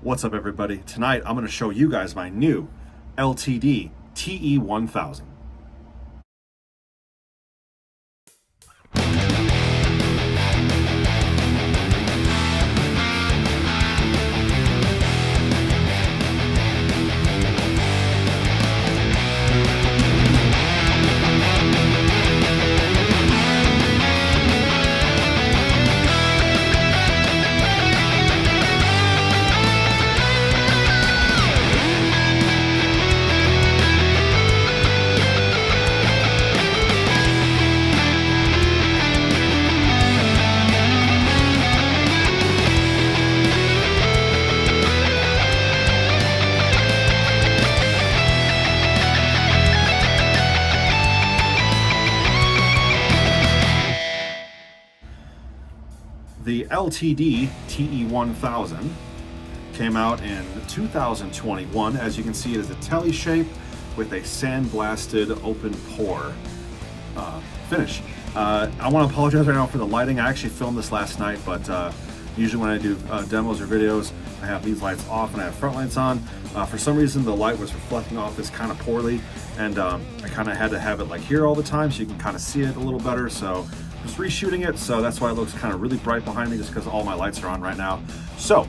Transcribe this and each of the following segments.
What's up, everybody? Tonight I'm going to show you guys my new LTD-TE 1000. The LTD-TE 1000 came out in 2021. As you can see, it is a telly shape with a sandblasted open pore finish. I want to apologize right now for the lighting. I actually filmed this last night, but usually when I do demos or videos, I have these lights off and I have front lights on. For some reason, the light was reflecting off this kind of poorly, and I kind of had to have it like here all the time so you can kind of see it a little better. So just reshooting it, so that's why it looks kind of really bright behind me, just because all my lights are on right now. So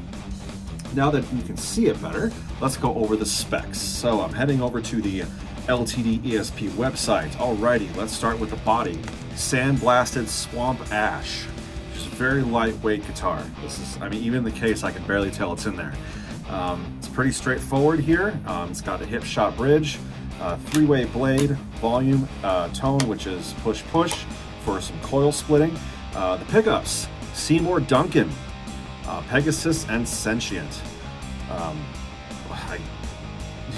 now that you can see it better, let's go over the specs. So I'm heading over to the LTD ESP website. Alrighty, let's start with the body. Sandblasted Swamp Ash. Just a very lightweight guitar. This is, I mean, even in the case, I can barely tell it's in there. It's pretty straightforward here. It's got a hip shot bridge, three-way blade, volume, tone, which is push-push, for some coil splitting. The pickups, Seymour Duncan, Pegasus, and Sentient.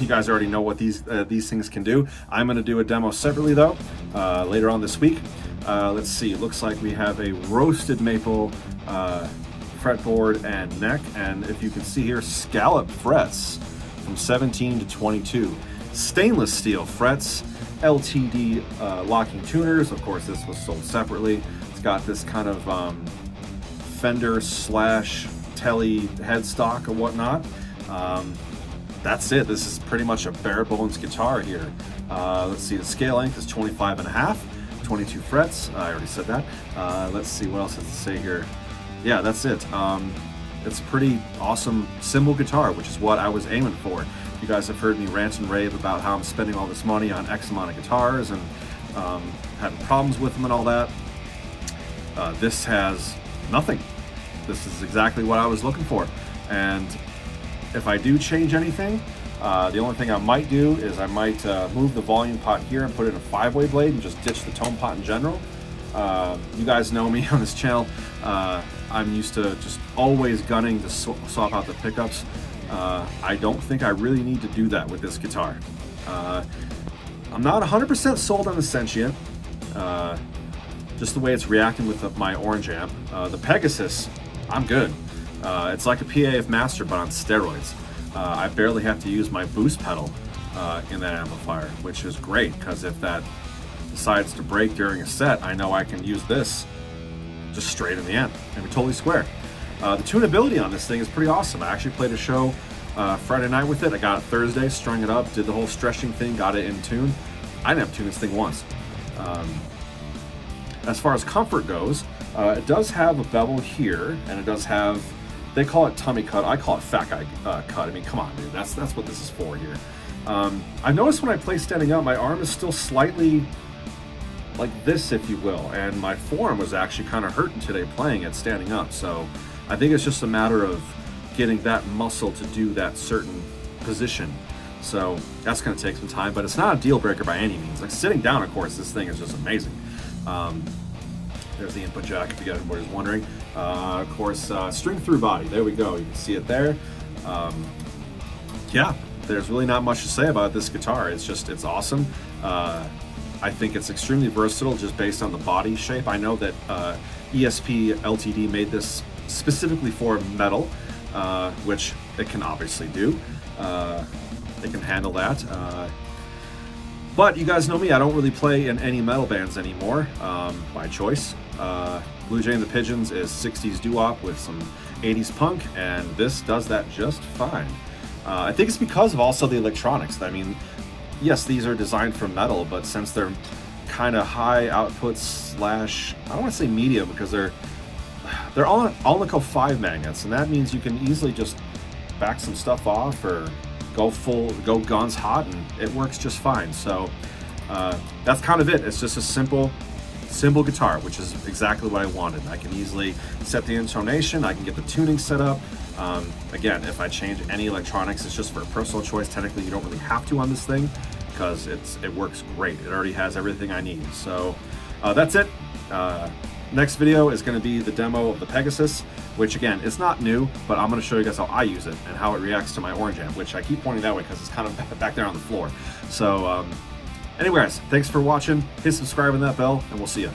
You guys already know what these things can do. I'm going to do a demo separately though, later on this week. Let's see, it looks like we have a roasted maple fretboard and neck, and if you can see here, scallop frets from 17 to 22. Stainless steel frets, LTD locking tuners. Of course, this was sold separately. It's got this kind of Fender slash telly headstock or whatnot. That's it. This is pretty much a bare bones guitar here. Let's see, the scale length is 25.5, 22 frets. I already said that. Let's see what else has to say here. Yeah, that's it. It's a pretty awesome cymbal guitar, which is what I was aiming for. You guys have heard me rant and rave about how I'm spending all this money on X amount of guitars and having problems with them and all that. This has nothing. This is exactly what I was looking for. And if I do change anything, the only thing I might do is I might move the volume pot here and put it in a 5-way blade and just ditch the tone pot in general. You guys know me on this channel. I'm used to just always gunning to swap out the pickups. I don't think I really need to do that with this guitar. I'm not 100% sold on the Sentient, just the way it's reacting with my orange amp. The Pegasus, I'm good. It's like a PAF Master, but on steroids. I barely have to use my boost pedal in that amplifier, which is great, because if that decides to break during a set, I know I can use this just straight in the amp and be totally square. The tunability on this thing is pretty awesome. I actually played a show Friday night with it. I got it Thursday, strung it up, did the whole stretching thing, got it in tune. I didn't have to tune this thing once. As far as comfort goes, it does have a bevel here, and it does have, they call it tummy cut, I call it fat guy cut. I mean, come on, dude, that's what this is for here. I've noticed when I play standing up, my arm is still slightly like this, if you will, and my forearm was actually kind of hurting today playing it standing up, so I think it's just a matter of getting that muscle to do that certain position. So that's going to take some time, but it's not a deal breaker by any means. Like sitting down, of course, this thing is just amazing. There's the input jack, if you guys were wondering. Of course, string through body. There we go. You can see it there. Yeah, there's really not much to say about this guitar. It's awesome. I think it's extremely versatile just based on the body shape. I know that ESP LTD made this specifically for metal, which it can obviously do. It can handle that. But you guys know me, I don't really play in any metal bands anymore, by choice. Blue Jay and the Pigeons is 60s doo-wop with some 80s punk, and this does that just fine. I think it's because of also the electronics. I mean, yes, these are designed for metal, but since they're kind of high output slash, I don't want to say medium, because they're all Alnico 5 magnets, and that means you can easily just back some stuff off or go guns hot, and it works just fine. So that's kind of it. It's just a simple guitar, which is exactly what I wanted. I can easily set the intonation, I can get the tuning set up. Again, if I change any electronics, it's just for personal choice. Technically, you don't really have to on this thing because it works great. It already has everything I need. So that's it. Next video is going to be the demo of the Pegasus, which again, it's not new, but I'm going to show you guys how I use it and how it reacts to my orange amp, which I keep pointing that way because it's kind of back there on the floor. So anyways, thanks for watching. Hit subscribe and that bell, and we'll see you.